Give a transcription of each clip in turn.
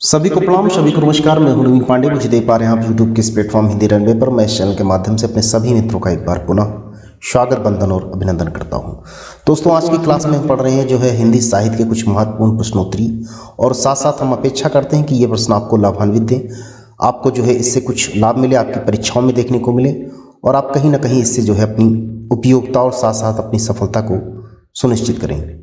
सभी को प्रणाम, सभी को नमस्कार। मैं हूं नवीन पांडे। मुझे देख पा रहे हैं आप यूट्यूब के इस प्लेटफॉर्म हिंदी रनवे पर। मैं इस चैनल के माध्यम से अपने सभी मित्रों का एक बार पुनः स्वागत, वंदन और अभिनंदन करता हूं। दोस्तों, आज की क्लास में हम पढ़ रहे हैं जो है हिंदी साहित्य के कुछ महत्वपूर्ण प्रश्नोत्तरी, और साथ साथ हम अपेक्षा करते हैं कि ये प्रश्न आपको लाभान्वित दें, आपको जो है इससे कुछ लाभ मिले, आपकी परीक्षाओं में देखने को मिले, और आप कहीं ना कहीं इससे जो है अपनी उपयोगिता और साथ साथ अपनी सफलता को सुनिश्चित करें।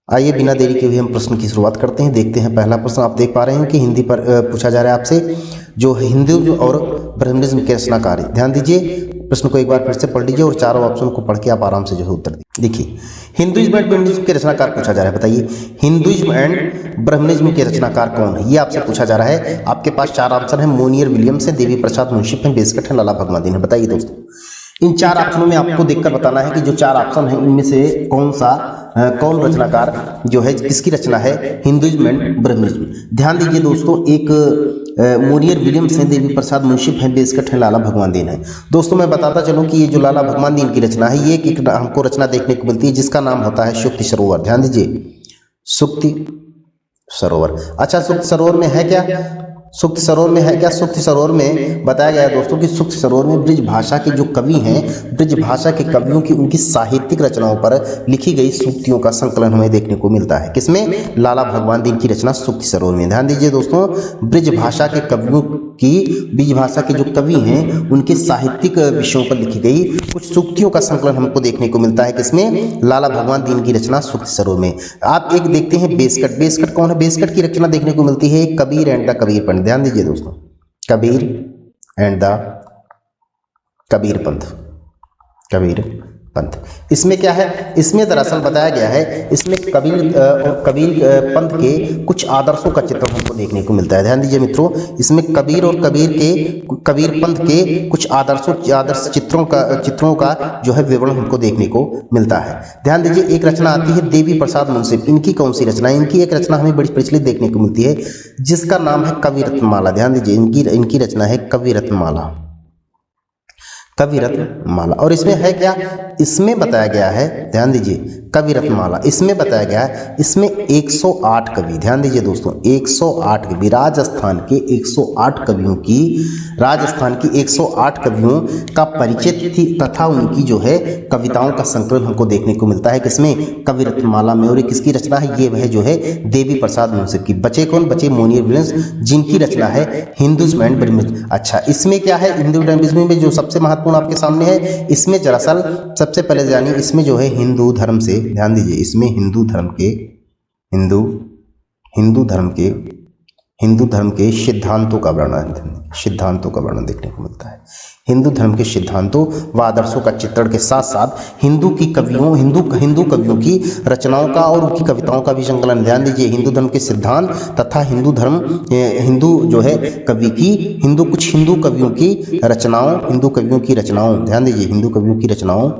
आइए बिना देरी के हुए हम प्रश्न की शुरुआत करते हैं। देखते हैं पहला प्रश्न। आप देख पा रहे हैं कि हिंदी पर पूछा जा रहा है आपसे, जो हिंदू और ब्रह्मनिज्म के रचनाकार है। ध्यान दीजिए, प्रश्न को एक बार फिर से पढ़ लीजिए और चारों ऑप्शन को पढ़ के आप आराम से जो है उत्तर दीजिए। देखिए, हिंदुइज्म एंड ब्रह्मनिज्म के रचनाकार पूछा जा रहा है। बताइए, हिंदुइज्म एंड ब्रह्मनिज्म के रचनाकार कौन है, ये आपसे पूछा जा रहा है। आपके पास चार आंसर है। मोनियर विलियम्स है, देवी प्रसाद मुंशी है, बेस्कट है, लाला भगवती है। बताइए दोस्तों, इन चार ऑप्शनों में आपको देखकर बताना है कि जो चार ऑप्शन है इनमें से कौन रचनाकार जो है, किसकी रचना है हिंदुइज्म एंड ब्रह्मनिज्म। ध्यान दीजिए दोस्तों, एक मोनियर विलियम्स हैं, देवी प्रसाद मुंशी हैं, बेस्कट है, लाला भगवान दीन है। दोस्तों, मैं बताता चलूं कि ये जो लाला भगवान दीन की रचना है, ये एक हमको रचना देखने को मिलती है जिसका नाम होता है सुक्ति सरोवर। ध्यान दीजिए, सुक्ति सरोवर। अच्छा, सुक्ति सरोवर में है क्या? सुक्ति सरोवर में है क्या? सुक्ति सरोवर में बताया गया है दोस्तों कि सुक्ति सरोवर में ब्रज भाषा के जो कवि हैं, ब्रज भाषा के कवियों की उनकी साहित्यिक रचनाओं पर लिखी गई सूक्तियों का संकलन हमें देखने को मिलता है। किसमें? लाला भगवान दीन की रचना सुक्ति सरोवर में। ध्यान दीजिए दोस्तों, ब्रज भाषा के कवियों की, ब्रज भाषा के जो कवि हैं उनके साहित्यिक विषयों पर लिखी गई कुछ सूक्तियों का संकलन हमको देखने को मिलता है। किसमें? लाला भगवान दीन की रचना सुक्ति सरोवर में। आप एक देखते हैं बेस्कट। बेस्कट कौन है? बेस्कट की रचना देखने को मिलती है कबीर एंड द कबीर पंथ। ध्यान दीजिए दोस्तों, कबीर एंड द कबीर पंथ, कबीर पंथ। इसमें क्या है? इसमें दरअसल बताया गया है, इसमें कबीर और कबीर पंथ के कुछ आदर्शों का चित्र हमको देखने को मिलता है। ध्यान दीजिए मित्रों, इसमें कबीर और कबीर पंथ के कुछ आदर्श चित्रों का जो है विवरण हमको देखने को मिलता है। ध्यान दीजिए, एक रचना आती है देवी प्रसाद मुंशी। इनकी कौन सी रचना है? इनकी एक रचना हमें बड़ी प्रचलित देखने को मिलती है जिसका नाम है कवि रत्नमाला। ध्यान दीजिए, इनकी रचना है कवि रत्नमाला, कवि रत्नमाला। और इसमें है क्या? इसमें बताया गया है, ध्यान दीजिए, कवि रत्नमाला, इसमें बताया गया है, इसमें 108 कवि, ध्यान दीजिए दोस्तों, 108 कवि, राजस्थान के 108 कवियों की, राजस्थान की 108 कवियों का परिचय थी तथा उनकी जो है कविताओं का संकलन हमको देखने को मिलता है। किसमें? कवि रत्नमाला में। और ये किसकी रचना है? ये वह जो है देवी प्रसाद मुंशी की। बचे कौन? बचे मोनियर विलियम्स, जिनकी रचना है हिंदुइज्म एंड ब्रह्मनिज्म। अच्छा, इसमें क्या है? हिंदू ब्रह्मनिज्म में जो सबसे महत्वपूर्ण आपके सामने है, इसमें दरअसल सबसे पहले जानिए, इसमें जो है हिंदू धर्म से, ध्यान दीजिए, इसमें हिंदू धर्म के सिद्धांतों का वर्णन देखने को मिलता है। हिंदू धर्म के सिद्धांतों व आदर्शों का चित्रण के साथ साथ हिंदू कवियों की रचनाओं का और उनकी कविताओं का भी संकलन। ध्यान दीजिए, हिंदू धर्म के सिद्धांत तथा हिंदू जो है कवि की, कुछ हिंदू कवियों की रचनाओं, ध्यान दीजिए, हिंदू कवियों की रचनाओं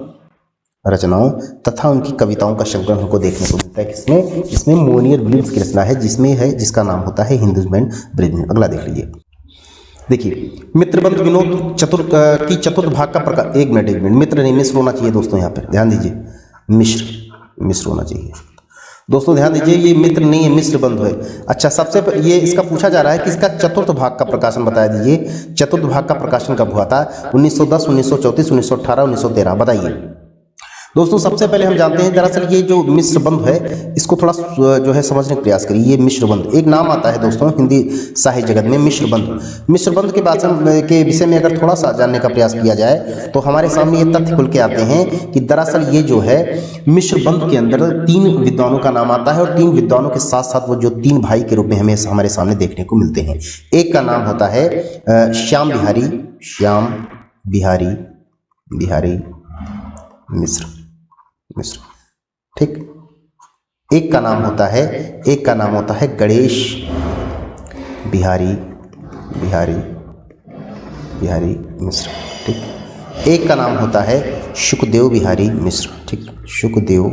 तथा उनकी कविताओं का संकलन हमको देखने को मिलता है। किसमें? इसमें मोनियर विलियम्स की रचना है, जिसका नाम होता है हिंदुइज्म एंड ब्रह्मनिज्म। अगला देख लीजिए। देखिए, मित्रबंध विनोद चतुर्थ भाग का प्रकार। एक मिनट, मित्र नहीं, मिश्र होना चाहिए दोस्तों। यहाँ पर ध्यान दीजिए, मिश्र होना चाहिए दोस्तों। ध्यान दीजिए, ये मित्र नहीं है, मिश्र बंधु है। अच्छा, सबसे ये इसका पूछा जा रहा है कि इसका चतुर्थ भाग का प्रकाशन बता दीजिए। चतुर्थ भाग का प्रकाशन कब हुआ था? 1910, 1934, 1918, 1913। बताइए दोस्तों। सबसे पहले हम जानते हैं, दरअसल ये जो मिश्र बंधु है, इसको थोड़ा जो है समझने का प्रयास करिए। ये मिश्र बंधु एक नाम आता है दोस्तों हिंदी साहित्य जगत में, मिश्र बंधु के विषय में अगर थोड़ा सा जानने का प्रयास किया जाए तो हमारे सामने ये तथ्य खुल के आते हैं कि दरअसल ये जो है मिश्र बंधु के अंदर 3 विद्वानों का नाम आता है, और 3 विद्वानों के साथ साथ वो जो 3 भाई के रूप में हमें हमारे सामने देखने को मिलते हैं। एक का नाम होता है श्याम बिहारी मिश्र, ठीक। एक का नाम होता है गणेश बिहारी मिश्र, ठीक। एक का नाम होता है शुकदेव बिहारी मिश्र, ठीक। शुकदेव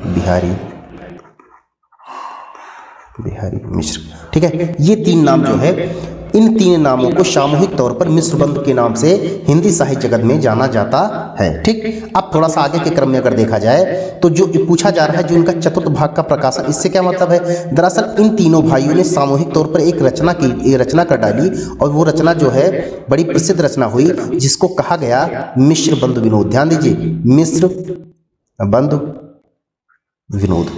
बिहारी मिश्र, ठीक है। ये 3 नाम जो है इन 3 नामों को सामूहिक तौर पर मिश्रबंध के नाम से हिंदी साहित्य जगत में जाना जाता है। ठीक, अब थोड़ा सा आगे के क्रम में अगर देखा जाए तो जो पूछा जा रहा है जो इनका चतुर्थ भाग का प्रकाशन, इससे क्या मतलब है? दरअसल इन तीनों भाइयों ने सामूहिक तौर पर एक रचना कर डाली और वो रचना जो है बड़ी प्रसिद्ध रचना हुई जिसको कहा गया मिश्रबंध विनोद। ध्यान दीजिए, मिश्रबंध विनोद।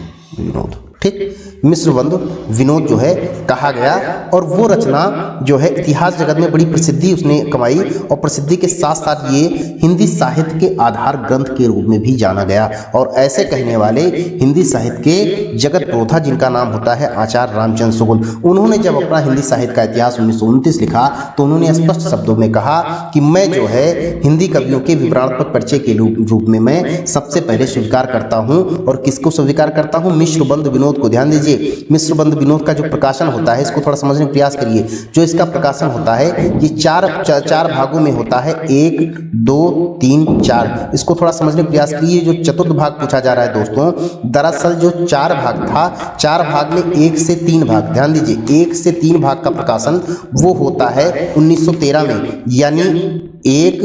ठीक, मिश्रबंध विनोद जो है कहा गया और वो रचना जो है इतिहास जगत में बड़ी प्रसिद्धि उसने कमाई और प्रसिद्धि के साथ साथ ये हिंदी साहित्य के आधार ग्रंथ के रूप में भी जाना गया। और ऐसे कहने वाले हिंदी साहित्य के जगत प्रोथा जिनका नाम होता है आचार्य रामचंद्र शुक्ल, उन्होंने जब अपना हिंदी साहित्य का इतिहास 1929 लिखा तो उन्होंने स्पष्ट शब्दों में कहा कि मैं जो है हिंदी कवियों के विवरणात्मक परिचय के रूप में मैं सबसे पहले स्वीकार करता हूँ। और किसको स्वीकार करता हूँ? मिश्रबंध विनोद को। ध्यान दीजिए, मिश्रबंध विनोद का जो प्रकाशन होता है इसको थोड़ा समझने का प्रयास करिए। जो इसका प्रकाशन होता है ये चार भागों में होता है, 1, 2, 3, 4। इसको थोड़ा समझने का प्रयास करिए। जो चतुर्थ भाग पूछा जा रहा है दोस्तों, दरअसल जो 4 भाग था, 4 भाग में 1 से 3 भाग, ध्यान दीजिए 1 से 3 भाग का प्रकाशन वो होता है 1913 में, यानी 1,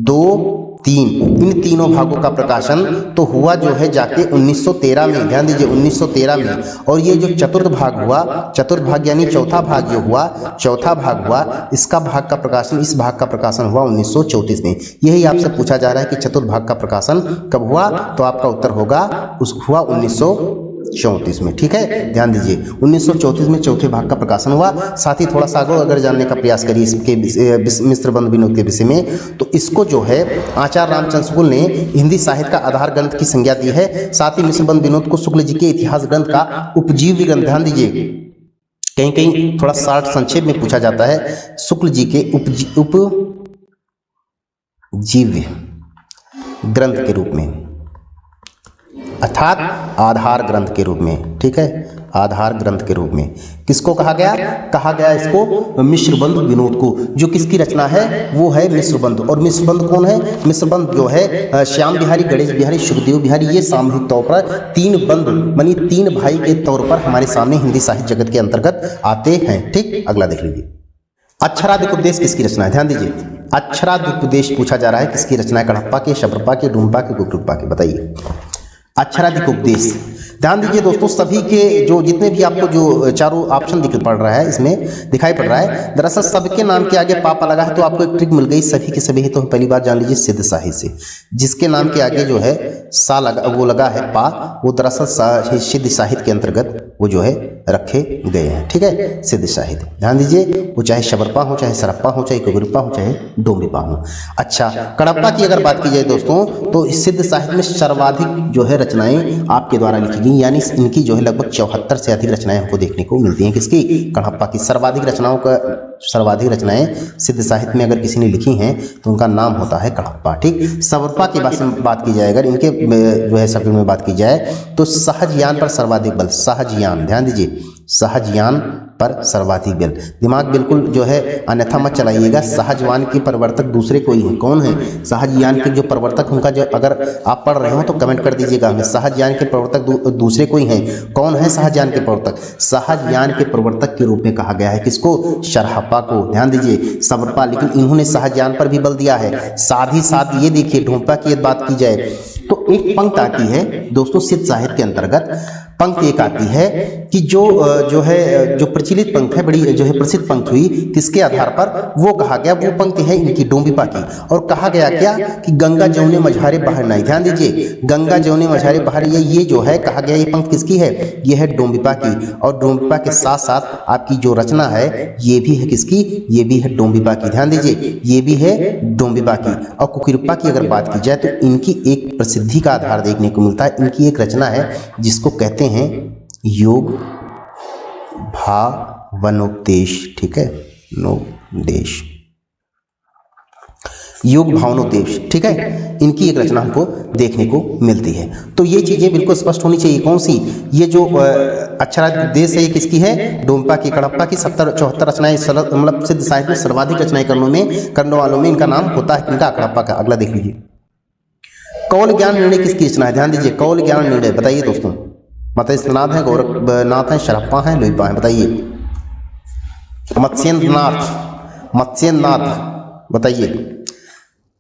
2, 3 इन तीनों भागों का प्रकाशन तो हुआ जो है जाके 1913 में। ध्यान दीजिए 1913 में। और ये जो चतुर्थ भाग हुआ, चतुर्थ भाग यानी चौथा भाग जो हुआ, चौथा भाग हुआ, इसका भाग का प्रकाशन, इस भाग का प्रकाशन हुआ 1934 में। यही आपसे पूछा जा रहा है कि चतुर्थ भाग का प्रकाशन कब हुआ, तो आपका उत्तर होगा हुआ 1934 में। ठीक है, ध्यान दीजिए 1934 में चौथे भाग का प्रकाशन हुआ। साथ ही थोड़ा सा आगे अगर जानने का प्रयास करिए इसके मिश्रबंध विनोद के विषय में, तो इसको जो है आचार्य रामचंद्र शुक्ल ने हिंदी साहित्य का आधार ग्रंथ की संज्ञा दी है। साथ ही मिश्रबंध विनोद को शुक्ल जी के इतिहास ग्रंथ का उपजीव्य ग्रंथ, ध्यान दीजिए कहीं कहीं थोड़ा शार्ट संक्षेप में पूछा जाता है, शुक्ल जी के उपजीव्य ग्रंथ के रूप में, अर्थात आधार ग्रंथ के रूप में। ठीक है, आधार ग्रंथ के रूप में किसको कहा गया? कहा गया इसको मिश्रबंध विनोद को। जो किसकी रचना है वो है मिश्रबंध। और मिश्रबंध कौन है? मिश्रबंध जो है श्याम बिहारी, गणेश बिहारी, सुखदेव बिहारी, ये सामूहिक तौर पर 3 बंधु मानी 3 भाई के तौर पर हमारे सामने हिंदी साहित्य जगत के अंतर्गत आते हैं। ठीक, अगला देख लीजिए, अक्षराधिकोपदेश किसकी रचना है? ध्यान दीजिए, अक्षराधिकोपदेश पूछा जा रहा है, किसकी रचना है? कडप्पा के, शबरपा के, डूमपा के, गुगरुप्पा के, बताइए। अक्षराधिकोपदेश, ध्यान दीजिए दोस्तों, सभी के जो जितने भी आपको जो चारों ऑप्शन दिख पड़ रहा है, इसमें दिखाई पड़ रहा है, दरअसल सबके नाम के आगे पापा लगा है तो आपको एक ट्रिक मिल गई। सभी के सभी तो पहली बार जान लीजिए सिद्ध साहित्य से, जिसके नाम के आगे जो है सा लगा, वो लगा है पा, वो दरअसल सिद्ध साहित्य के अंतर्गत वो जो है रखे गए हैं। ठीक है, सिद्ध साहित्य, ध्यान दीजिए, वो चाहे शबरपा हो, चाहे सरप्पा हो, चाहे गुगरुप्पा हो, चाहे डोमरीपा हो। अच्छा, कडप्पा की अगर बात की जाए दोस्तों, तो सिद्ध साहित्य में सर्वाधिक जो है रचनाएं आपके द्वारा लिखी गई, यानी इनकी जो है लगभग 74 से अधिक रचनाएं हमको देखने को मिलती हैं। किसकी? कडप्पा की। सर्वाधिक रचनाएं सिद्ध साहित्य में अगर किसी ने लिखी हैं तो उनका नाम होता है कडप्पा। ठीक, शबरपा की बात की जाए, अगर इनके जो है शब्द में बात की जाए तो सहजयान पर सर्वाधिक बल, सहजयान, ध्यान दीजिए सहजयान पर सर्वाधिक बल। दिमाग बिल्कुल जो है अन्यथा मत चलाइएगा। सहजयान के प्रवर्तक दूसरे कोई हैं, कौन है? सहजयान के जो प्रवर्तक, उनका जो अगर आप पढ़ रहे हो तो कमेंट कर दीजिएगा हमें। सहजयान के प्रवर्तक दूसरे कोई हैं, कौन है सहजयान के प्रवर्तक? सहजयान के प्रवर्तक के रूप में कहा गया है किसको? शरहप्पा को। ध्यान दीजिए, शबरपा, लेकिन इन्होंने सहजयान पर भी बल दिया है। साथ ही साथ ये देखिए, डोमपा की बात की जाए तो एक पंक्ति आती है दोस्तों सिद्ध साहित्य के अंतर्गत, पंक्ति एक आती है कि जो है जो प्रचलित पंक्ति है, बड़ी जो है प्रसिद्ध पंक्ति हुई, किसके आधार पर? वो कहा गया, वो पंक्ति है इनकी डोमरीपा की। और कहा गया क्या कि गंगा जमुने मझारे बाहर नहीं। ध्यान दीजिए, गंगा जमुने मझारे बाहर, ये जो है कहा गया, ये पंक्ति किसकी है? ये है डोमरीपा की। और डोमरीपा के साथ साथ आपकी जो रचना है ये भी है किसकी? ये भी है डोमरीपा की। ध्यान दीजिए, ये भी है डोमरीपा की। और कुकुरुप्पा की अगर बात की जाए तो इनकी एक प्रसिद्धि का आधार देखने को मिलता है। इनकी एक रचना है जिसको कहते हैं योग भावनोपदेश। ठीक है, नोपदेश, योग भावनोपदेश। ठीक है, इनकी एक रचना हमको देखने को मिलती है। तो ये चीजें बिल्कुल स्पष्ट होनी चाहिए। कौन सी? ये जो अक्षराधिकोपदेश है ये किसकी है? डोमपा की। कडप्पा की 74 रचनाएं, मतलब सिद्ध साहित्य में सर्वाधिक रचनाएं करने वालों में इनका नाम होता है इनका कडप्पा का। अगला देख लीजिए, कौल ज्ञान निर्णय किसकी रचना है? ध्यान दीजिए, कौल ज्ञान निर्णय, बताइए दोस्तों। मतस्नाथ है, गोरखनाथ है, शरप्पा है, लोईपा है, बताइए। मत्स्येंद्रनाथ, मत्स्येंद्रनाथ बताइए।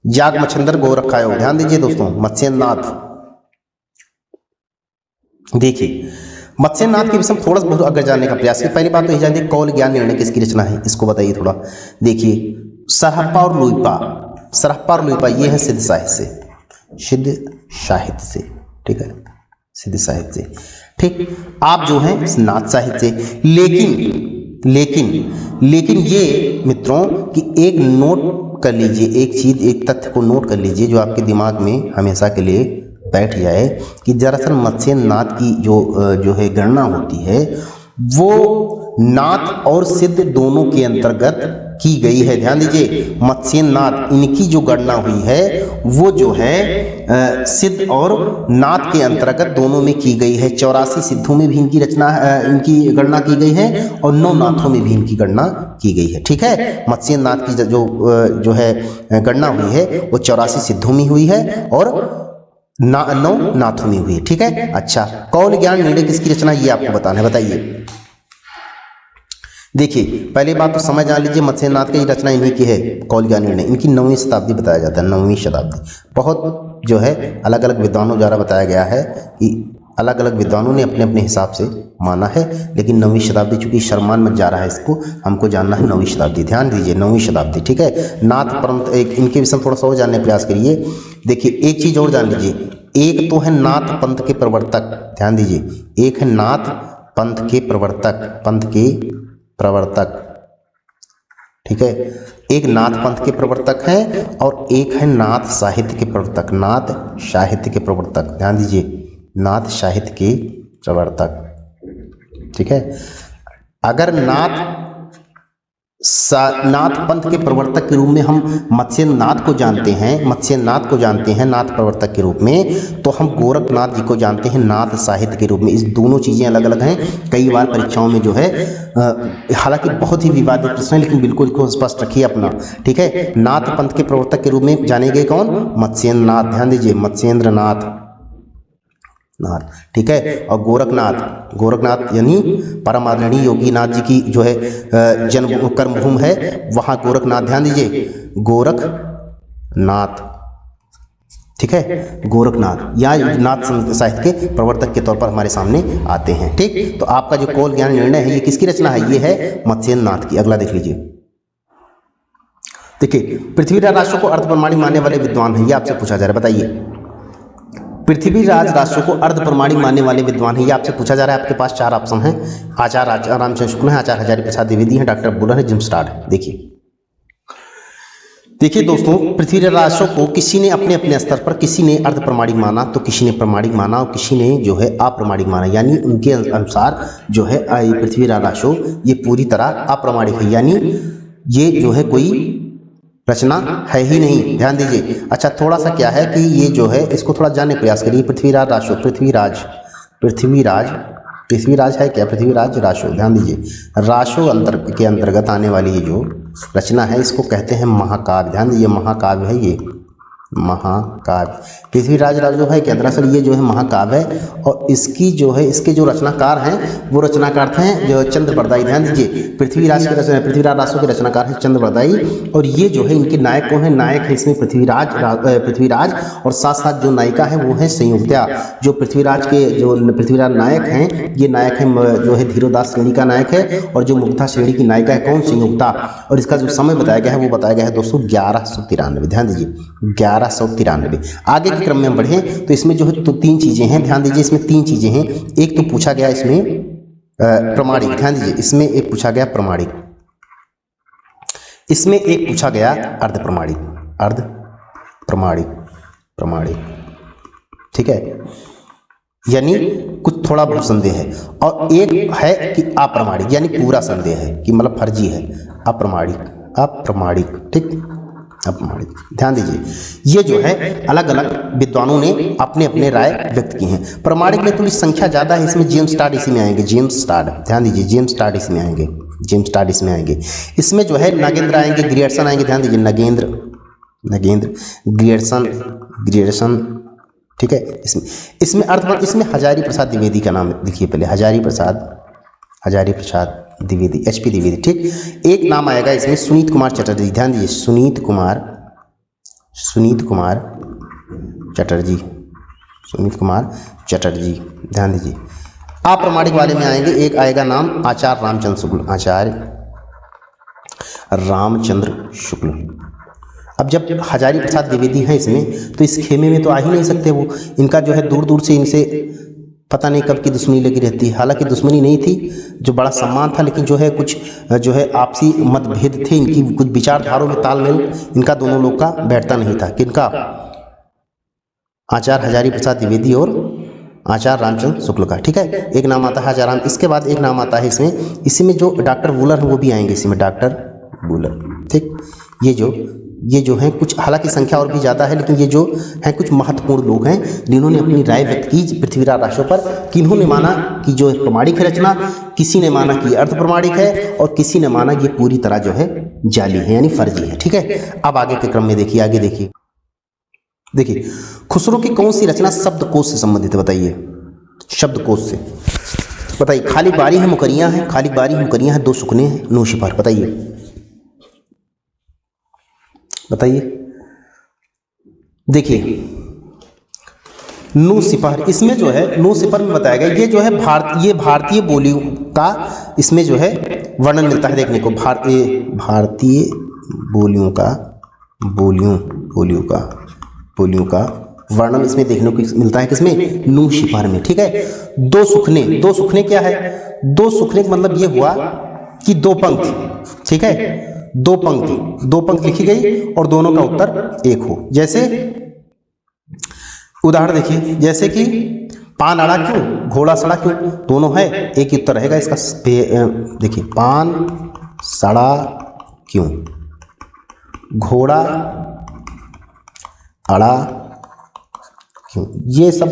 याक मच्छिंद्र गोरखायो, ध्यान दीजिए दोस्तों, मत्स्येंद्रनाथ। देखिए मत्स्यनाथ के विषय में थोड़ा सा बहुत अगर जानने का प्रयास किया। पहली बात तो ये जानिए कौल ज्ञान निर्णय किसकी रचना है, इसको बताइए थोड़ा। देखिए सरहप्पा और लुइपा, सरहप्पा और लुइपा ये है सिद्ध साहित्य से, सिद्ध साहित्य से, ठीक है, सिद्ध साहित्य से, ठीक। आप जो है नाथ साहित्य से। लेकिन ये मित्रों कि एक नोट कर लीजिए, एक चीज, एक तथ्य को नोट कर लीजिए जो आपके दिमाग में हमेशा के लिए बैठ जाए कि दरअसल मत्स्यनाथ की जो है गणना होती है वो नाथ और सिद्ध दोनों के अंतर्गत की गई है। ध्यान दीजिए मत्स्यनाथ इनकी जो गणना हुई है वो जो है सिद्ध और नाथ के अंतर्गत दोनों में की गई है। 84 सिद्धों में भी इनकी रचना, इनकी गणना की गई है और 9 नाथों में भी इनकी गणना की गई है, ठीक है। मत्स्यनाथ की जो है गणना हुई है वो 84 सिद्धों में हुई है और 9 नाथों में हुई है, ठीक है। अच्छा, कौल ज्ञान निर्णय किसकी रचना, ये आपको बताना है, बताइए। देखिए पहली बात तो समझ जान लीजिए मत्स्यनाथ की रचना इन्हीं की है, कौल ज्ञान निर्णय। इनकी 9वीं शताब्दी बताया जाता है, 9वीं शताब्दी। बहुत जो है अलग अलग विद्वानों द्वारा बताया गया है कि अलग अलग विद्वानों ने अपने अपने हिसाब से माना है, लेकिन 9वीं शताब्दी चूंकि शर्मान में जा रहा है, इसको हमको जानना है 9वीं शताब्दी। ध्यान दीजिए 9वीं शताब्दी, ठीक है। नाथ परंत एक इनके विषय में थोड़ा सा और जानने का प्रयास करिए। देखिए एक चीज और जान लीजिए, एक तो है नाथ पंथ के प्रवर्तक, ध्यान दीजिए, एक है नाथ पंथ के प्रवर्तक, पंथ के प्रवर्तक, ठीक है। एक नाथ पंथ के प्रवर्तक हैं और एक है नाथ साहित्य के प्रवर्तक, नाथ साहित्य के प्रवर्तक, ध्यान दीजिए, नाथ साहित्य के प्रवर्तक, ठीक है। अगर नाथ पंथ के प्रवर्तक के रूप में हम मत्स्यनाथ को जानते हैं, मत्स्यनाथ को जानते हैं नाथ प्रवर्तक के रूप में, तो हम गोरखनाथ जी को जानते हैं नाथ साहित्य के रूप में। इस दोनों चीज़ें अलग अलग हैं। कई बार परीक्षाओं में जो है हालांकि बहुत ही विवादित प्रश्न है, लेकिन बिल्कुल इसको स्पष्ट रखिए अपना, ठीक है। नाथ पंथ के प्रवर्तक के रूप में जाने गए कौन, मत्स्यनाथ, ध्यान दीजिए मत्स्येंद्रनाथ नाथ, ठीक है। और गोरखनाथ, गोरखनाथ यानी परम आदरणीय योगीनाथ जी की जो है जन्म कर्मभूमि है, वहां गोरखनाथ, ध्यान दीजिए गोरखनाथ, ठीक है, गोरखनाथ या नाथ साहित्य के प्रवर्तक के तौर पर हमारे सामने आते हैं, ठीक। तो आपका जो कौल ज्ञान निर्णय है ये किसकी रचना है, ये है मत्स्यनाथ की। अगला देख लीजिए। देखिए पृथ्वीराज राष्ट्र को अर्धप्रमाणिक मानने वाले विद्वान हैं, ये आपसे पूछा जा रहा है, बताइए। पृथ्वीराज राष्ट्र को अर्धप्रमाणिक मानने वाले विद्वान हैं, ये आपसे पूछा जा रहा है। आपके पास 4 ऑप्शन हैं, आचार्य रामचंद्र शुक्ल है, आचार्य हजारी प्रसाद द्विवेदी हैं, डॉक्टर बुलर है, जेम्स टॉड है। देखिए दोस्तों, पृथ्वीराज राष्ट्र को किसी ने अपने अपने स्तर पर, किसी ने अर्धप्रमाणिक माना तो किसी ने प्रमाणिक माना और किसी ने जो है अप्रमाणिक माना। यानी उनके अनुसार जो है पृथ्वीराज राष्ट्र ये पूरी तरह अप्रमाणिक है, यानी ये जो है कोई रचना है ही नहीं, ध्यान दीजिए। अच्छा थोड़ा सा क्या है कि ये जो है इसको थोड़ा जानने प्रयास करिए। पृथ्वीराज राष्ट्र, पृथ्वीराज है क्या, पृथ्वीराज राष्ट्र, ध्यान दीजिए राष्ट्र के अंतर्गत आने वाली ये जो रचना है इसको कहते हैं महाकाव्य, ध्यान दीजिए महाकाव्य है ये, महाकाव्य। पृथ्वीराज जो है क्या, दरअसल ये जो है महाकाव्य है और इसकी जो है इसके जो रचनाकार हैं वो रचनाकार हैं जो चंद्रप्रदायी, ध्यान दीजिए पृथ्वीराज राष्ट्र के रचनाकार हैं चंद्रप्रदायी। और ये जो है इनके नायक कौन है, नायक है इसमें पृथ्वीराज और साथ साथ जो नायिका है वो है संयुक्ता। जो पृथ्वीराज नायक हैं, ये नायक है जो है धीरोदास श्रेणी का नायक है और जो मुग्धा श्रेणी की नायिका है कौन, संयुक्ता। और इसका जो समय बताया गया है वो बताया गया है दोस्तों 1193, ध्यान दीजिए 1193। आगे के क्रम में बढ़े तो इसमें जो है तो 3 चीजें हैं, ध्यान दीजिए इसमें 3 चीजें हैं। एक तो पूछा गया इसमें प्रमाणिक, ध्यान दीजिए इसमें एक पूछा गया प्रमाणिक, इसमें एक पूछा गया प्रमाणिक, ठीक है। यानी कुछ थोड़ा बहुत संदेह है और एक है कि अप्रमाणिक, यानी पूरा संदेह है कि मतलब फर्जी है, अप्रमाणिक, ठीक, अप्रमाणिक। ध्यान दीजिए ये जो है अलग अलग विद्वानों ने अपने अपने राय व्यक्त की हैं। प्रमाणिक में थोड़ी संख्या ज्यादा है, इसमें जेम्स टॉड इसी में आएंगे, जेम्स टॉड, ध्यान दीजिए जेम्स टॉड इसमें आएंगे। इसमें जो है नागेंद्र आएंगे, ग्रियर्सन आएंगे, ध्यान दीजिए नगेंद्र ग्रियर्सन, ठीक है। इसमें अर्थ इसमें हजारी प्रसाद द्विवेदी का नाम लिखिए पहले, हजारी प्रसाद द्विवेदी, HP द्विवेदी। ठीक, एक नाम आएगा इसमें सुनीत कुमार चटर्जी। ध्यान दीजिए, सुनीत कुमार चटर्जी, सुनीत कुमार चटर्जी। ध्यान दीजिए। अप्रमाणिक वाले में आएंगे, एक आएगा नाम आचार्य रामचंद्र शुक्ल, आचार्य रामचंद्र शुक्ल। अब जब हजारी प्रसाद द्विवेदी हैं इसमें, तो इस खेमे में तो आ ही नहीं सकते वो। इनका जो है दूर दूर से इनसे पता नहीं कब की दुश्मनी लगी रहती है। हालांकि दुश्मनी नहीं थी, जो बड़ा सम्मान था, लेकिन जो है कुछ जो है आपसी मतभेद थे इनकी, कुछ विचारधाराओं में तालमेल इनका दोनों लोग का बैठता नहीं था। किनका? आचार्य हजारी प्रसाद द्विवेदी और आचार्य रामचंद्र शुक्ल का। ठीक है, एक नाम आता है आचार्य। इसके बाद एक नाम आता है इसमें, इसी में जो डॉक्टर वुलर हैं वो भी आएंगे इसी में, डॉक्टर वुलर। ठीक, ये जो हैं कुछ, हालांकि संख्या और भी ज़्यादा है, लेकिन ये जो हैं कुछ महत्वपूर्ण लोग हैं जिन्होंने अपनी राय व्यक्त की पृथ्वीराज राशियों पर। किन्होंने माना कि जो प्रमाणिक है रचना, किसी ने माना कि अर्ध प्रमाणिक है, और किसी ने माना ये पूरी तरह जो है जाली है, यानी फर्जी है। ठीक है, अब आगे के क्रम में देखिए, आगे देखिए खुसरो की कौन सी रचना शब्दकोश से संबंधित है? बताइए, शब्दकोश से बताइए। खाली बारी है, मुकरियां हैं, खाली बारी मुकरियां हैं, दो सुकने हैं, नो सिपार। बताइए। देखिए, नो सिपार, इसमें जो है नो सिपार में बताया गया, ये जो है भारतीय बोलियों का इसमें जो है वर्णन मिलता है देखने को। भारतीय बोलियों का वर्णन इसमें देखने को मिलता है, किसमें? नू सिपार में। ठीक है, दो सुखने क्या है? दो सुखने का मतलब ये हुआ कि दो पंक्ति। ठीक है, दो पंक्ति लिखी गई और दोनों का उत्तर एक हो। जैसे उदाहरण देखिए, जैसे कि पान अड़ा क्यों, घोड़ा सड़ा क्यों, दोनों है, एक ही उत्तर रहेगा इसका। देखिए, पान सड़ा क्यों, घोड़ा अड़ा क्यों, ये सब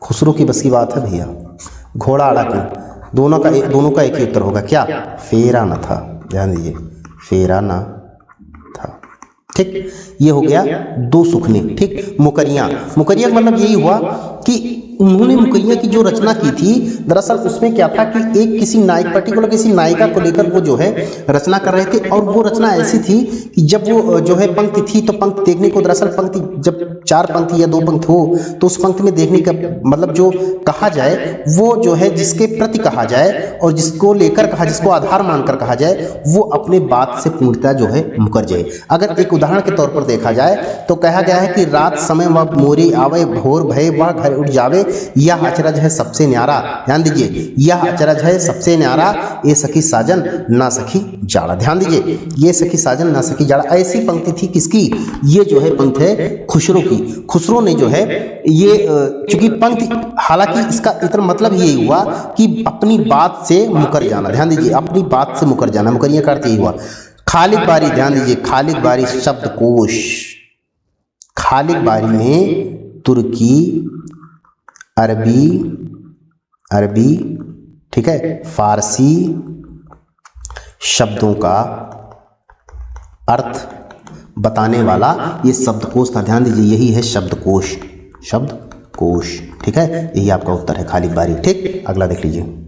खुसरो की बस की बात है भैया। घोड़ा अड़ा क्यों, दोनों का एक ही उत्तर होगा, क्या? फेरा न था। ध्यान दीजिए, फेरा ना था। ठीक, ये हो गया दो सुखने। ठीक, मुकरियां का मतलब यही हुआ कि उन्होंने मुकरियां की जो रचना की थी, दरअसल उसमें क्या था कि एक किसी पर्टिकुलर किसी नायिका को लेकर वो जो है रचना कर रहे थे। और वो रचना ऐसी थी कि जब वो जो है पंक्ति थी, तो पंक्ति देखने को, दरअसल पंक्ति जब चार पंक्ति या दो पंक्ति हो, तो उस पंक्ति में देखने का मतलब जो कहा जाए वो जो है जिसके प्रति कहा जाए और जिसको लेकर कहा, जिसको आधार मानकर कहा जाए, वो अपने बात से पूर्णतः जो है मुकर जाए। अगर एक उदाहरण के तौर पर देखा जाए तो कहा गया है कि रात समय वह मोरी आवे, भोर भय वह घर उठ जावे, यह अचरज है सबसे न्यारा। ध्यान दीजिए, यह अचरज है सबसे न्यारा, ये सखी साजन ना सखी जाड़ा। ध्यान दीजिए, ये सखी साजन ना सखी जाड़ा, ऐसी पंक्ति थी किसकी? ये जो है पंक्ति है खुसरो की। खुसरो ने जो है ये चूंकि पंक्ति, हालांकि इसका इतना मतलब यही हुआ कि अपनी बात से मुकर जाना। ध्यान दीजिए, अपनी बात से मुकर जाना, मुकरियां का अर्थ यही हुआ। खालिक बारी, ध्यान दीजिए, खालिक बारी शब्दकोश, खालिक बारी में तुर्की, अरबी, ठीक है, फारसी शब्दों का अर्थ बताने वाला ये शब्दकोश था। ध्यान दीजिए, यही है शब्दकोश, ठीक है, यही आपका उत्तर है, खालिक बारी। ठीक, अगला देख लीजिए।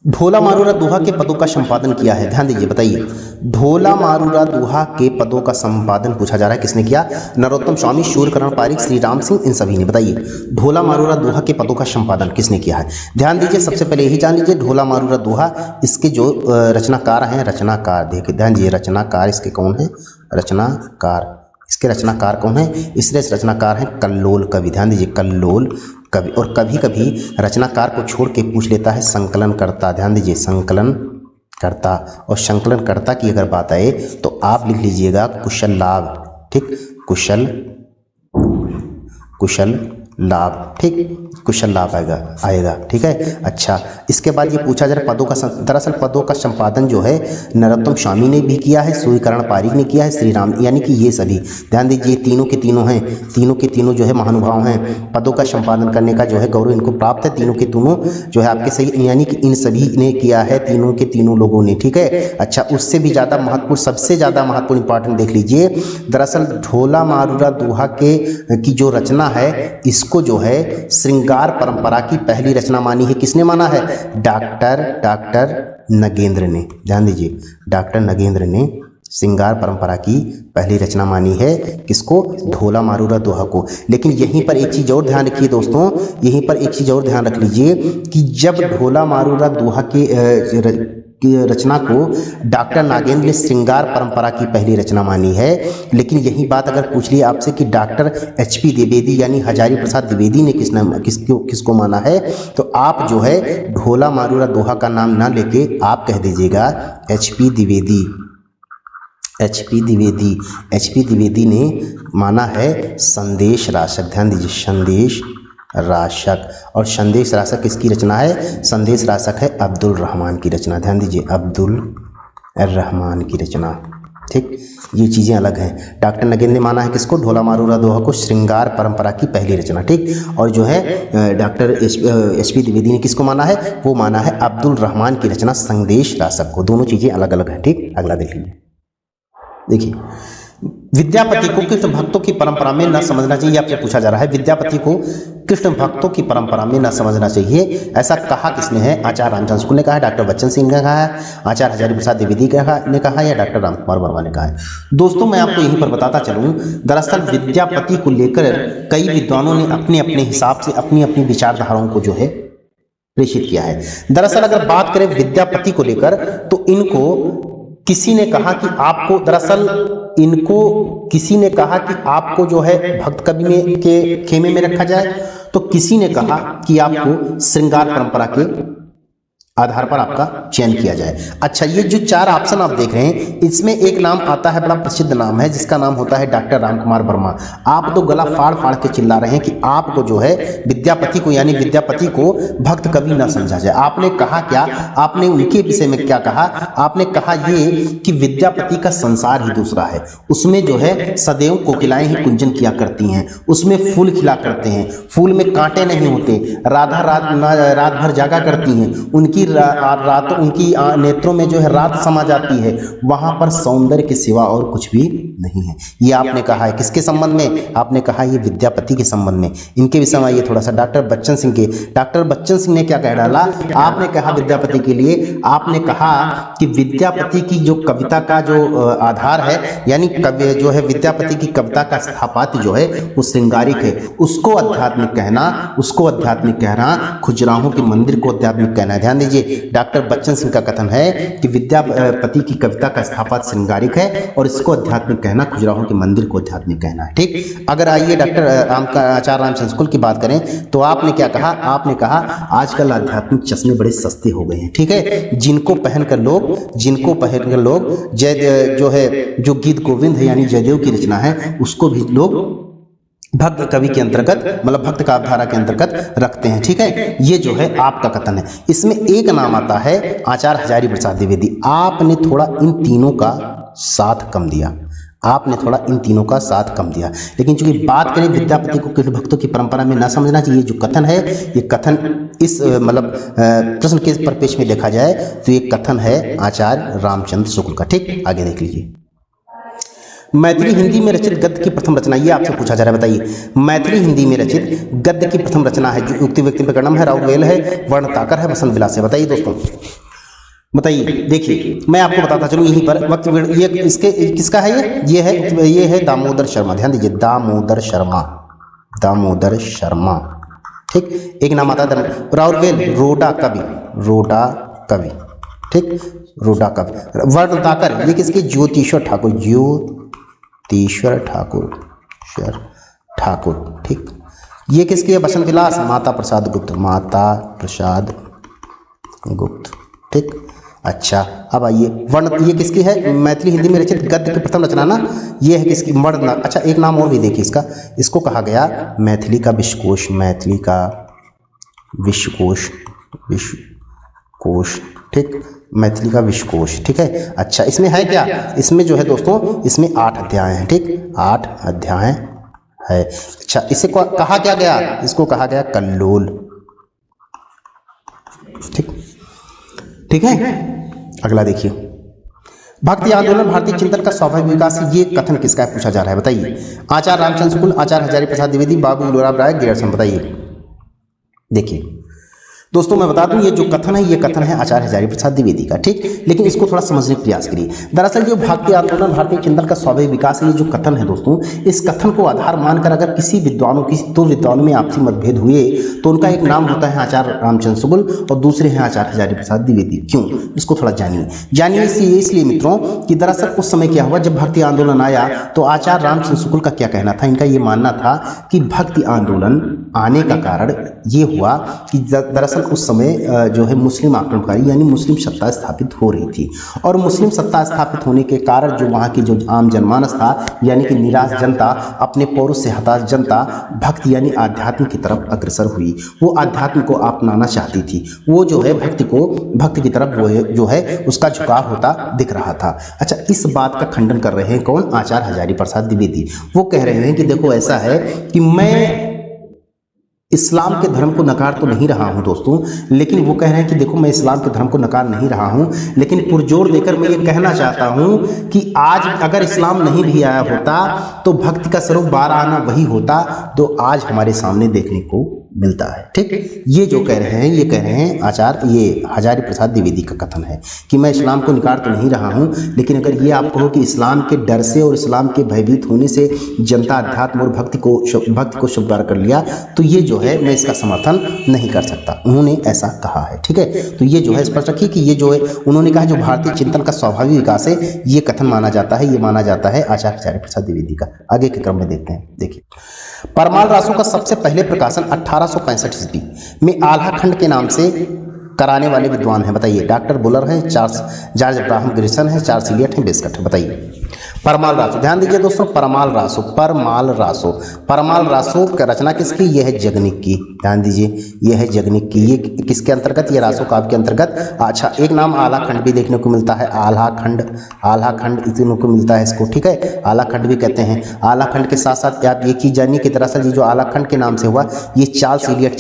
ढोला मारूरा दोहा के पदों का संपादन किया है। ध्यान दीजिए, बताइए, ढोला मारूरा दोहा के पदों का संपादन पूछा जा रहा है, किसने किया? नरोत्तम स्वामी, शूरकर्ण पारिक, श्री राम सिंह, इन सभी ने। बताइए, ढोला मारूरा दोहा के पदों का संपादन किसने किया है? ध्यान दीजिए, सबसे पहले यही जान लीजिए, ढोला मारूरा दोहा, इसके जो रचनाकार हैं, रचनाकार देखिए, ध्यान दीजिए, रचनाकार इसके कौन है? इसके रचनाकार कौन है? इसके रचनाकार हैं कल्लोल कवि। ध्यान दीजिए, कल्लोल कवि। और कभी कभी रचनाकार को छोड़ के पूछ लेता है संकलनकर्ता। ध्यान दीजिए, संकलनकर्ता। और संकलनकर्ता की अगर बात आए तो आप लिख लीजिएगा कुशल लाभ। ठीक, कुशल लाभ। ठीक, कुशल लाभ आएगा। ठीक है, अच्छा, इसके बाद ये पूछा जा रहा पदों का, दरअसल पदों का संपादन जो है नरोत्तम स्वामी ने भी किया है, सूर्यकर्ण पारिक ने किया है, श्री राम, यानी कि ये सभी, ध्यान दीजिए, तीनों के तीनों जो है महानुभाव हैं। पदों का संपादन करने का जो है गौरव इनको प्राप्त है। तीनों के तीनों जो है आपके सही, यानी कि इन सभी ने किया है, तीनों के तीनों लोगों ने। ठीक है, अच्छा, उससे भी ज़्यादा महत्वपूर्ण, सबसे ज़्यादा महत्वपूर्ण इंपॉर्टेंट देख लीजिए, दरअसल ढोला मारूरा दोहा की जो रचना है, इसको जो है श्रृंगार श्रृंगार परंपरा की पहली रचना मानी है। किसने माना है? डॉक्टर नगेंद्र ने। ध्यान दीजिए, डॉक्टर नगेंद्र ने श्रृंगार परंपरा की पहली रचना मानी है। किसको? ढोला मारूरा दोहा को। लेकिन यहीं पर एक चीज और ध्यान रखिए दोस्तों, यहीं पर एक चीज और ध्यान रख लीजिए कि जब ढोला मारूरा दोहा की रचना को डॉक्टर नागेंद्र ने श्रृंगार परंपरा की पहली रचना मानी है, लेकिन यही बात अगर पूछ ली आपसे कि डॉक्टर HP द्विवेदी यानी हजारी प्रसाद द्विवेदी ने किसको माना है, तो आप जो है ढोला मारूरा दोहा का नाम ना लेके आप कह दीजिएगा HP द्विवेदी। HP द्विवेदी ने माना है संदेश राशक। ध्यान दीजिए, संदेश राशक। और संदेश राशक किसकी रचना है? संदेश राशक है अब्दुल रहमान की रचना। ध्यान दीजिए, अब्दुल रहमान की रचना। ठीक, ये चीज़ें अलग हैं। डॉक्टर नगेंद्र ने माना है किसको? ढोला मारूरा दोहा को श्रृंगार परंपरा की पहली रचना। ठीक, और जो है डॉक्टर HP द्विवेदी ने किसको माना है? वो माना है अब्दुल रहमान की रचना संदेश राशक को। दोनों चीज़ें अलग अलग हैं। ठीक, अगला देख लीजिए। देखिए, विद्यापति को कृष्ण भक्तों की परंपरा में न समझना चाहिए, आपसे पूछा जा रहा है। विद्यापति को कृष्ण भक्तों की परंपरा में न समझना चाहिए, ऐसा कहा किसने है? आचार्य रामचंद्र शुक्ल ने कहा है, डॉक्टर बच्चन सिंह ने कहा है, आचार्य हजारी प्रसाद द्विवेदी ने कहा है, या डॉक्टर रामकुमार वर्मा ने कहा है। दोस्तों मैं आपको यहीं पर बताता चलूं, दरअसल विद्यापति को लेकर कई विद्वानों ने अपने अपने हिसाब से अपनी अपनी विचारधाराओं को जो है प्रेषित किया है। दरअसल अगर बात करें विद्यापति को लेकर, तो इनको किसी ने कहा कि आपको, दरअसल इनको किसी ने कहा कि आपको जो है भक्त कवि में के खेमे में रखा जाए, तो किसी ने कहा कि आपको श्रृंगार परंपरा के आधार पर आपका चयन किया जाए। अच्छा, ये जो चार ऑप्शन आप देख रहे हैं, इसमें एक नाम आता है, बड़ा प्रसिद्ध नाम है, जिसका नाम होता है डॉक्टर रामकुमार वर्मा। आप तो गला फाड़ फाड़ के चिल्ला रहे हैं कि आपको जो है विद्यापति को, यानी विद्यापति को भक्त कवि ना समझा जाए। आपने कहा क्या? आपने उनके विषय में क्या कहा? आपने कहा ये कि विद्यापति का संसार ही दूसरा है, उसमें जो है सदैव कोकिलाएं ही कुंजन किया करती हैं, उसमें फूल खिला करते हैं, फूल में कांटे नहीं होते, राधा रात भर जागा करती हैं, उनकी रात उनकी नेत्रों में जो है रात समा जाती है, वहां पर सौंदर्य के सिवा और कुछ भी नहीं है। ये आपने कहा है किसके संबंध में? आपने कहा ये विद्यापति के संबंध में। इनके विषय में आइए थोड़ा सा, डॉक्टर बच्चन सिंह के। डॉक्टर बच्चन सिंह ने क्या कह डाला? आपने कहा विद्यापति के लिए, आपने कहा कि विद्यापति की जो कविता का जो आधार है, यानी कवि जो है विद्यापति की कविता का स्थापत्य जो है वो श्रृंगारिक है, उसको आध्यात्मिक कहना, खुजराहों के मंदिर को आध्यात्मिक कहना। ध्यान दीजिए, डॉक्टर बच्चन सिंह का कथन है कि विद्यापति की कविता का स्थापत्य श्रृंगारिक है और इसको आध्यात्मिक कहना, खुजराहों के मंदिर को आध्यात्मिक कहना है। ठीक, अगर आइए डॉक्टर आचार्य रामचंद्र शुक्ल की बात करें, तो आपने क्या कहा? आपने कहा आजकल आध्यात्मिक चश्मे बड़े सस्ते हो गए हैं। ठीक है, जिनको पहनकर लोग जो गीत गोविंद है यानी जयदेव की रचना है, उसको भी लोग भक्त कवि के अंतर्गत, मतलब भक्त काव्यधारा के अंतर्गत रखते हैं। ठीक है, ये जो है आपका कथन है। इसमें एक नाम आता है आचार्य हजारी प्रसाद द्विवेदी। आपने थोड़ा इन तीनों का साथ कम दिया, लेकिन चूंकि बात करें विद्यापति को कृष्ण भक्तों की परंपरा में ना समझना चाहिए, जो कथन है, ये कथन इस मतलब प्रश्न के परिपेक्ष में देखा जाए तो ये कथन है आचार्य रामचंद्र शुक्ल का। ठीक, आगे देख लीजिए। मैथिली हिंदी में रचित गद्य की प्रथम रचना, ये आपसे पूछा जा रहा है, बताइए। मैथिली हिंदी में रचित गद्य की प्रथम रचना है, जो युक्ति व्यक्ति प्रकरणम है, राउरवेल है, वर्णताकर है, वसंत विलास है। बताइए दोस्तों, बताइए। देखिए मैं आपको बताता चलूँ यहीं पर वक्त, ये इसके किसका है? ये है दामोदर शर्मा। ध्यान दीजिए, दामोदर शर्मा। ठीक, एक नाम आता है राउरवेल, रोडा कवि। ठीक, रोडा कवि। वर्णताकर, ये किसके? ज्योतिश्वर ठाकुर। ठीक, ये किसके? बसंत विलास, माता प्रसाद गुप्त। ठीक, अच्छा अब आइए वर्ण, ये किसकी है? मैथिली हिंदी में रचित गद्य की प्रथम रचना ना, ये है किसकी? वर्ण। अच्छा, एक नाम और भी देखिए इसका, इसको कहा गया मैथिली का विश्वकोश। ठीक, मैथिली का विश्वकोश। ठीक है, अच्छा इसमें है क्या? इसमें जो है दोस्तों, इसमें 8 अध्याय हैं। ठीक, 8 अध्याय है। अच्छा, इसे कहा क्या गया? इसको कहा गया कल्लोल। ठीक है, अगला देखिए। भक्ति आंदोलन भारतीय चिंतन का स्वाभाविक विकास, ये कथन किसका है पूछा जा रहा है, बताइए। आचार्य रामचंद्र शुक्ल, आचार्य हजारी प्रसाद द्विवेदी, बाबू गुलाब राय, गियर्सन। बताइए। देखिए दोस्तों, मैं बता दूं ये जो कथन है, ये कथन है आचार्य हजारी प्रसाद द्विवेदी का, ठीक। लेकिन इसको थोड़ा समझने का प्रयास करिए। दरअसल जो भक्ति आंदोलन भारतीय चिंतन का स्वाभाविक विकास है, ये जो कथन है दोस्तों, इस कथन को आधार मानकर अगर किसी दो विद्वानों में आपसी मतभेद हुए तो उनका एक नाम होता है आचार्य रामचंद्र शुक्ल और दूसरे हैं आचार्य हजारी प्रसाद द्विवेदी। क्यों, इसको थोड़ा जानिए इसलिए मित्रों कि दरअसल उस समय क्या हुआ, जब भक्ति आंदोलन आया तो आचार्य रामचंद्र शुक्ल का क्या कहना था, इनका ये मानना था कि भक्ति आंदोलन आने का कारण ये हुआ कि दरअसल उस समय जो है मुस्लिम आक्रमणकारी यानी मुस्लिम सत्ता स्थापित हो रही थी, और मुस्लिम सत्ता स्थापित होने के कारण जो वहाँ की जो आम जनमानस था यानी कि निराश जनता, अपने पौरुष से हताश जनता भक्ति यानी आध्यात्म की तरफ अग्रसर हुई। वो आध्यात्म को अपनाना चाहती थी, वो जो है भक्ति की तरफ वो जो है उसका झुकाव होता दिख रहा था। अच्छा, इस बात का खंडन कर रहे हैं कौन, आचार्य हजारी प्रसाद द्विवेदी। वो कह रहे हैं कि देखो ऐसा है कि मैं इस्लाम के धर्म को नकार तो नहीं रहा हूं दोस्तों, लेकिन वो कह रहे हैं कि देखो मैं इस्लाम के धर्म को नकार नहीं रहा हूं, लेकिन पुरजोर देकर मैं ये कहना चाहता हूं कि आज अगर इस्लाम नहीं भी आया होता तो भक्ति का स्वरूप 12 आना वही होता जो आज हमारे सामने देखने को मिलता है, ठीक। ये जो कह रहे हैं, ये कह रहे हैं आचार्य ये हजारी प्रसाद द्विवेदी का कथन है कि मैं इस्लाम को नकार तो नहीं रहा हूं, लेकिन अगर ये आप कहो कि इस्लाम के डर से और इस्लाम के भयभीत होने से जनता अध्यात्म और भक्ति को स्वीकार कर लिया, तो ये जो है मैं इसका समर्थन नहीं कर सकता। उन्होंने ऐसा कहा है, ठीक है। तो ये जो है स्पष्ट रखिए कि ये जो है उन्होंने कहा जो भारतीय चिंतन का स्वाभाविक विकास है, ये कथन माना जाता है, ये माना जाता है आचार्य हजारी प्रसाद द्विवेदी का। आगे के क्रम में देखते हैं। देखिए, परमाल रासों का सबसे पहले प्रकाशन 1865 ईस्वी में आल्हा खंड के नाम से कराने वाले विद्वान हैं, बताइए। डॉक्टर बुलर हैं, जॉर्ज अब्राहम ग्रिसन हैं, चार्ल्स इलियट हैं, बेस्कट है, बताइए। परमाल रासो, ध्यान दीजिए दोस्तों, परमाल रासो का रचना किसकी, यह है जगनिक की। ध्यान दीजिए, यह है जगनिक की। ये किसके अंतर्गत, ये रासो काव्य के अंतर्गत। अच्छा, एक नाम आल्हा खंड भी देखने को मिलता है, आल्हा खंड इतनों को मिलता है इसको, ठीक है। आल्हा खंड भी कहते हैं। आल्हा खंड के साथ साथ आप ये चीज जानिए कि दरअसल ये जो आल्हा खंड के नाम से हुआ, ये चार्ल्स इलियट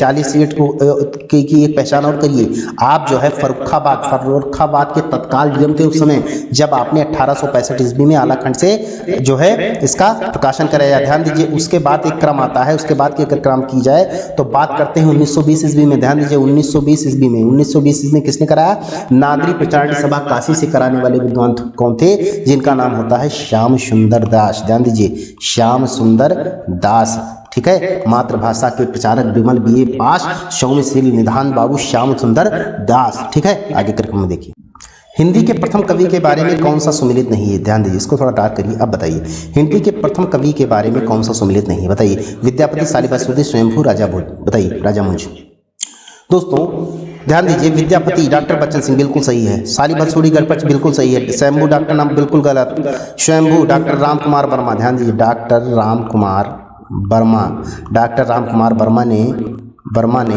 की एक पहचान और करिए आप, जो है फर्रुखाबाद के तत्काल डीएम थे उस समय, जब आपने 1865 ईस्वी में आल्हा खंड से जो है इसका प्रकाशन कराया। ध्यान दीजिए, उसके बाद एक क्रम आता है, उसके बाद की अगर क्रम की जाए तो बात करते हैं 1920 ईस्वी में। ध्यान दीजिए, 1920 ईस्वी में किसने कराया, नागरी प्रचारणी सभा काशी से कराने वाले विद्वान कौन थे, जिनका नाम होता है श्याम सुंदर दास। ध्यान दीजिए, श्याम सुंदर दास, ठीक है। मातृभाषा के प्रचारक विमल बीए पास, सौम्यशील निधान बाबू श्याम सुंदर दास, ठीक है। आगे क्रम में देखिए, हिंदी के प्रथम कवि के बारे में कौन सा सुमिलित नहीं है, ध्यान दीजिए, इसको थोड़ा डार्क करिए। अब बताइए, हिंदी के प्रथम कवि के बारे में कौन सा सुमिलित नहीं है, बताइए। विद्यापति, शालिवासुदेव, स्वयंभू, राजा भोज, बताइए। राजा मुंज। दोस्तों ध्यान दीजिए, विद्यापति डॉक्टर बच्चन सिंह बिल्कुल सही है, शालिवासुदेव गणपत बिल्कुल सही है, स्वयंभू डॉक्टर नाम बिल्कुल गलत, स्वयंभू डॉक्टर राम कुमार वर्मा। ध्यान दीजिए, डॉक्टर राम कुमार वर्मा ने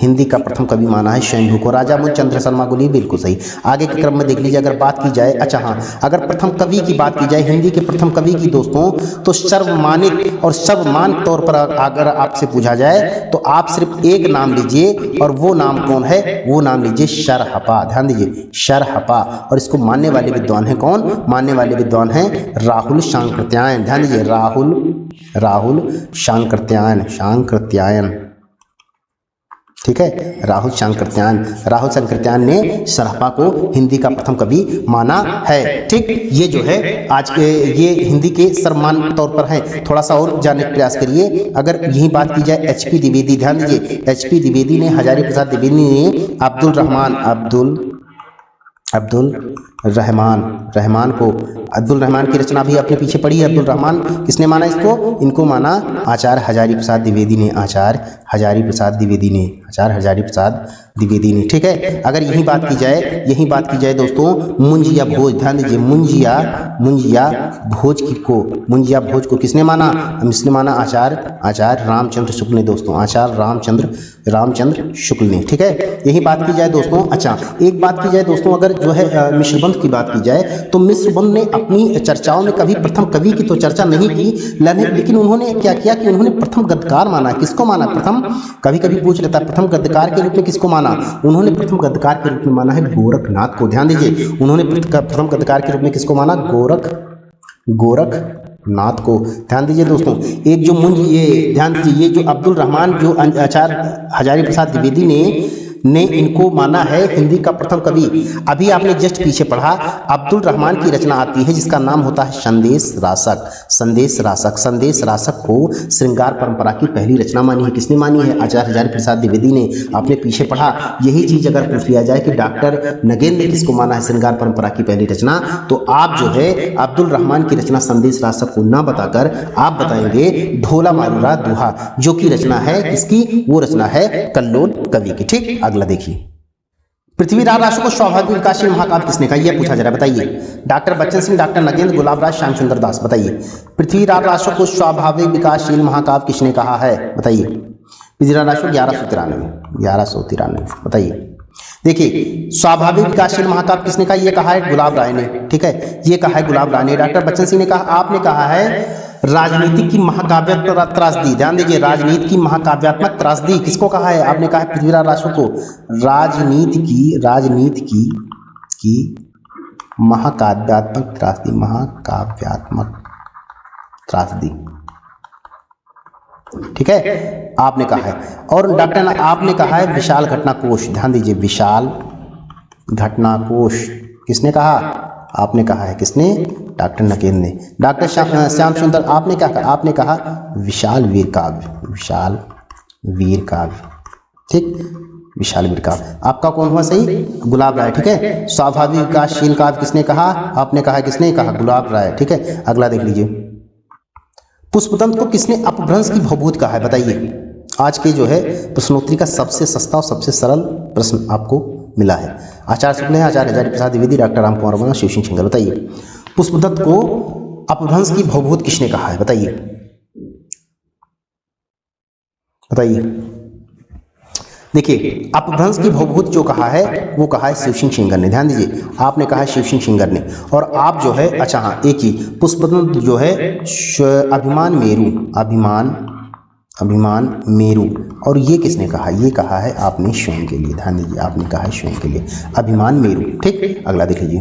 हिंदी का प्रथम कवि माना है स्वयंभू को। राजा मुंज चंद्र शर्मा गुली बिल्कुल सही। आगे के क्रम में देख लीजिए, अगर बात की जाए, अच्छा हाँ, अगर प्रथम कवि की बात की जाए, हिंदी के प्रथम कवि की दोस्तों, तो सर्वमानित और सर्वमान तौर पर अगर आपसे पूछा जाए तो आप सिर्फ एक नाम लीजिए, और वो नाम कौन है, वो नाम लीजिए शरहपा। ध्यान दीजिए, शरहपा। और इसको मानने वाले विद्वान हैं कौन, मानने वाले विद्वान हैं राहुल शांकृत्यायन। ध्यान दीजिए, राहुल शांकृत्यायन, ठीक है। राहुल शांकृत्यायन ने शरहपा को हिंदी का प्रथम कवि माना है, ठीक। ये जो है आज के ये हिंदी के सर्वमान तौर पर है। थोड़ा सा और जानने का प्रयास करिए। अगर यही बात की जाए एचपी द्विवेदी, ध्यान दीजिए, एचपी द्विवेदी ने, हजारी प्रसाद द्विवेदी ने अब्दुल रहमान की रचना भी आपने पीछे पढ़ी है। अब्दुल रहमान किसने माना इसको, इनको माना आचार्य हजारी प्रसाद द्विवेदी ने, आचार्य हजारी प्रसाद द्विवेदी ने, ठीक है। अगर यही बात की जाए दोस्तों, मुंजिया भोज, ध्यान दीजिए, मुंजिया भोज को किसने माना, इसने माना आचार्य रामचंद्र शुक्ल ने दोस्तों, आचार्य रामचंद्र शुक्ल ने, ठीक है। यही बात की जाए दोस्तों, अच्छा एक बात की जाए दोस्तों, अगर जो है मिश्रबंध की बात की जाए तो मिश्रबंध ने अपनी चर्चाओं में कभी प्रथम कवि की तो चर्चा नहीं की, लेकिन उन्होंने क्या किया कि उन्होंने प्रथम गद्यकार माना। किसको माना, प्रथम, कभी पूछ लेता है प्रथम गद्यकार के रूप में किसको माना, उन्होंने प्रथम गद्यकार के रूप में माना है गोरखनाथ को। ध्यान दीजिए, उन्होंने प्रथम गद्यकार के रूप में किसको माना, नाथ को। ध्यान दीजिए दोस्तों, एक जो मुंज, ये ध्यान दीजिए, ये जो अब्दुल रहमान जो आचार्य हजारी प्रसाद द्विवेदी ने इनको माना है हिंदी का प्रथम कवि। अभी आपने जस्ट पीछे पढ़ा, अब्दुल रहमान की रचना आती है जिसका नाम होता है संदेश रासक। संदेश रासक, संदेश रासक को श्रृंगार परंपरा की पहली रचना मानी है। किसने मानी है? आचार्य हजारी प्रसाद द्विवेदी ने। आपने पीछे पढ़ा। यही चीज अगर पूछ लिया जाए कि डॉक्टर नगेंद्र ने किसको माना है श्रृंगार परंपरा की पहली रचना, तो आप जो है अब्दुल रहमान की रचना संदेश रासक को ना बताकर आप बताएंगे ढोला मारूरा दुहा, जो की रचना है किसकी? वो रचना है कल्लोल कवि की। ठीक, अगला देखिए, पृथ्वीराज रासो को स्वाभाविक विकासशील महाकाव्य किसने कहा? यह पूछा जा रहा है, बताइए। डॉक्टर बच्चन सिंह, डॉक्टर नगेंद्र, गुलाब राय, श्याम सुंदर दास, बताइए। पृथ्वीराज रासो को स्वाभाविक विकासशील महाकाव्य किसने कहा है? बताइए। पृथ्वीराज रासो 1193, बताइए। देखिए, स्वाभाविक विकासशील महाकाव्य किसने कहा? ये कहा है गुलाब राय ने। ठीक है, ये कहा है गुलाब राय ने। डॉक्टर बच्चन सिंह ने कहा, आपने कहा है राजनीति की महाकाव्यात्मक त्रासदी। ध्यान दीजिए, राजनीति की महाकाव्यात्मक त्रासदी किसको कहा है? आपने कहा है पृथ्वीराज रासो को। राजनीति की महाकाव्यात्मक त्रासदी, ठीक है, आपने कहा है। और डॉक्टर आपने कहा है विशाल घटनाकोश। ध्यान दीजिए, विशाल घटनाकोश किसने कहा? आपने कहा है। किसने? डॉक्टर नगेंद्र ने। डॉक्टर श्याम सुंदर, आपने क्या कहा? आपने कहा विशाल वीर काव्य, विशाल वीर काव्य। ठीक, विशाल वीर काव्य। आपका कौन हुआ सही? गुलाब राय। ठीक है, स्वाभाविक विकासशील काव्य किसने कहा? आपने कहा। किसने कहा? गुलाब राय। ठीक है, अगला देख लीजिए, पुष्पतंत्र को किसने अपभ्रंश की भवभूत कहा है? बताइए। आज के जो है प्रश्नोत्तरी का सबसे सस्ता और सबसे सरल प्रश्न आपको मिला है। आचार्य शुक्ल है, आचार्य हजारी प्रसाद द्विवेदी, डॉक्टर राम कुमार वर्मा, शिव सिंह सिंघल। बताइए, पुष्पदत्त को अपभ्रंश की भवभूत किसने कहा है? बताइए, बताइए। देखिए, अपभ्रंश की भवभूत जो कहा है वो कहा है शिव सिंह सिंगर ने। ध्यान दीजिए, आपने कहा है शिव सिंह सिंगर ने। और आप जो है, अच्छा हाँ, एक ही पुष्पदत्त जो है अभिमान मेरू, और ये किसने कहा? ये कहा है आपने स्वयं के लिए। ध्यान दीजिए, आपने कहा है स्वयं के लिए, अभिमान मेरू। ठीक, अगला देख लीजिए,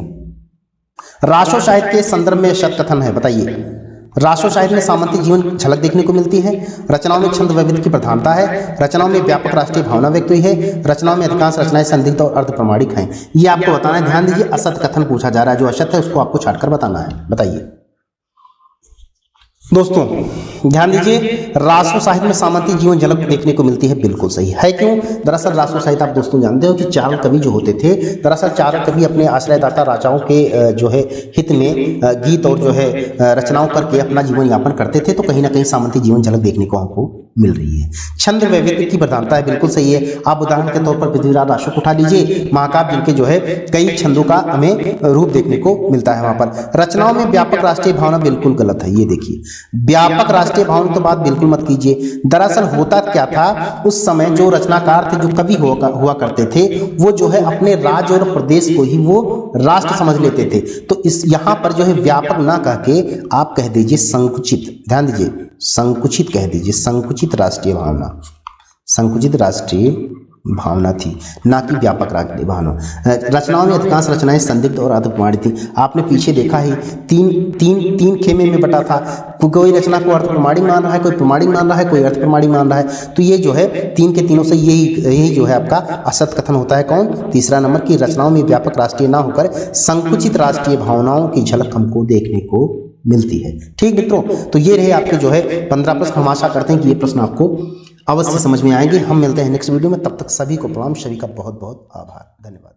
रासो साहित्य के संदर्भ में शतकथन है। बताइए। रासो साहित्य में सामंती जीवन झलक देखने को मिलती है। रचनाओं में छंद वैविध्य की प्रधानता है। रचनाओं में व्यापक राष्ट्रीय भावना व्यक्त हुई है। रचनाओं में अधिकांश रचनाएं संदिग्ध और अर्ध प्रमाणिक हैं। ये आपको बताना है। ध्यान दीजिए, असत कथन पूछा जा रहा है। जो असत है उसको आपको छाटकर बताना है। बताइए दोस्तों, ध्यान दीजिए, रासो साहित्य में सामंती जीवन झलक देखने को मिलती है। बिल्कुल सही है। क्यों? दरअसल रासो साहित्य आप दोस्तों जानते हो कि चार कवि जो होते थे, दरअसल चार कवि अपने आश्रयदाता राजाओं के जो है हित में गीत और जो है रचनाओं करके अपना जीवन यापन करते थे। तो कहीं ना कहीं सामंती जीवन झलक देखने को हमको मिल रही है। छंद वैविध्य की प्रधानता है। बिल्कुल सही है। आप उदाहरण के तौर पर पृथ्वीराज रासो को उठा लीजिए, महाकाव्य जिनके जो है कई छंदों का हमें रूप देखने को मिलता है वहां पर। रचनाओं में व्यापक राष्ट्रीय भावना, बिल्कुल गलत है। ये देखिए, व्यापक राष्ट्रीय भावना तो बात बिल्कुल मत कीजिए। दरअसल होता क्या था, उस समय जो रचनाकार थे, जो कवि हुआ करते थे, वो जो है अपने राज्य और प्रदेश को ही वो राष्ट्र समझ लेते थे। तो इस यहाँ पर जो है व्यापक ना कह के आप कह दीजिए संकुचित। ध्यान दीजिए, संकुचित कह दीजिए, संकुचित राष्ट्रीय भावना, संकुचित राष्ट्रीय भावना थी, ना कि व्यापक राष्ट्रीय भावना। रचनाओं में अधिकांश रचनाएं संदिग्ध और अर्धप्रमाणिक थी। आपने पीछे देखा ही तीन खेमे में बटा था। कोई रचना को अर्थ प्रमाणिक मान रहा है, कोई प्रमाणिक मान रहा है, कोई अर्थ प्रमाणिक मान रहा है। तो ये जो है तीन के तीनों से यही जो है आपका असत कथन होता है। कौन? तीसरा नंबर की रचनाओं में व्यापक राष्ट्रीय ना होकर संकुचित राष्ट्रीय भावनाओं की झलक हमको देखने को मिलती है। ठीक मित्रों, तो ये रहे आपके जो है 15 प्रश्न। हम आशा करते हैं कि ये प्रश्न आपको अवश्य समझ में आएंगे। हम मिलते हैं नेक्स्ट वीडियो में। तब तक सभी को प्रणाम, सभी का बहुत बहुत आभार, धन्यवाद।